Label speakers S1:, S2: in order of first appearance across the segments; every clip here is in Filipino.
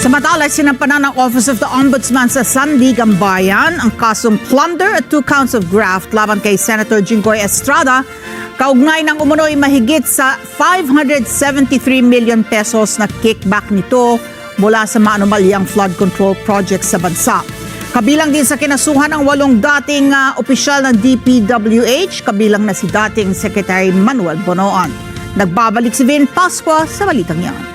S1: Samantala, sinampanan ng Office of the Ombudsman sa Sandigan Bayan ang kasong plunder at 2 counts of graft laban kay Senator Jinggoy Estrada, kaugnay ng umunoy mahigit sa 573 million pesos na kickback nito mula sa maanumalyang flood control project sa bansa. Kabilang din sa kinasuhan ang 8 dating opisyal ng DPWH, kabilang na si dating Secretary Manuel Bonoan. Nagbabalik si Vin Pascua sa balitang yan.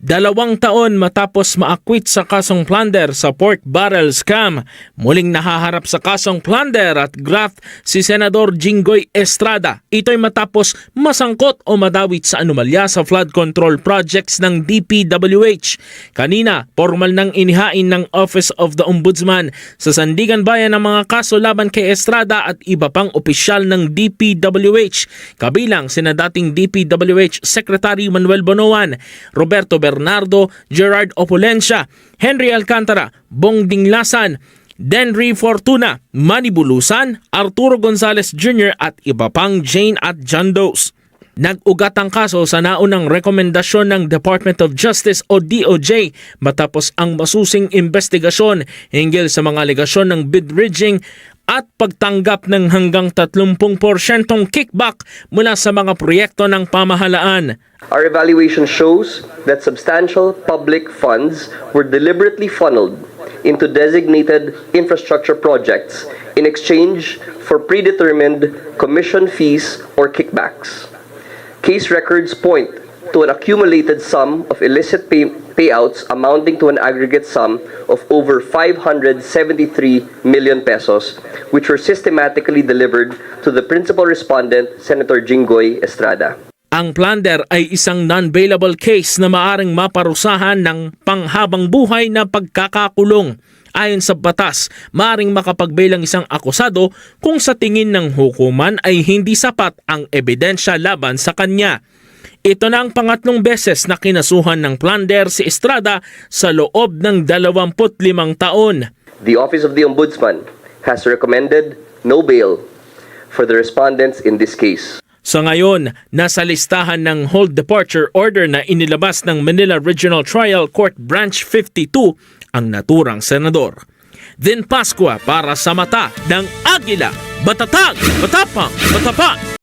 S2: 2 taon matapos maakwit sa kasong plunder sa pork barrel scam, muling nahaharap sa kasong plunder at graft si Senador Jinggoy Estrada. Ito'y matapos masangkot o madawit sa anomalya sa flood control projects ng DPWH. Kanina, formal nang inihain ng Office of the Ombudsman sa Sandigan Bayan ang mga kaso laban kay Estrada at iba pang opisyal ng DPWH, kabilang sina dating DPWH Secretary Manuel Bonoan, Roberto Bernardo, Gerard Opulencia, Henry Alcantara, Bong Dinglasan, Denry Fortuna, Manny Bulusan, Arturo Gonzales Jr. at iba pang Jane at John Does. Nag-ugat ang kaso sa naunang rekomendasyon ng Department of Justice o DOJ matapos ang masusing investigasyon hinggil sa mga alegasyon ng bid rigging at pagtanggap ng hanggang 30% kickback mula sa mga proyekto ng pamahalaan.
S3: Our evaluation shows that substantial public funds were deliberately funneled into designated infrastructure projects in exchange for predetermined commission fees or kickbacks. Case records point to an accumulated sum of illicit payouts amounting to an aggregate sum of over 573 million pesos, which were systematically delivered to the principal respondent, Senator Jinggoy Estrada.
S2: Ang plunder ay isang non-bailable case na maaring maparusahan ng panghabang buhay na pagkakakulong. Ayon sa batas, maaring makapag-bail ang isang akusado kung sa tingin ng hukuman ay hindi sapat ang ebidensya laban sa kanya. Ito na ang pangatlong beses na kinasuhan ng plunder si Estrada sa loob ng 25 taon.
S3: The Office of the Ombudsman has recommended no bail for the respondents in this case.
S2: Sa ngayon, nasa listahan ng hold departure order na inilabas ng Manila Regional Trial Court Branch 52 ang naturang senador. Vin Pascua para sa mata ng Agila, Batatag, Matapang, Matapat.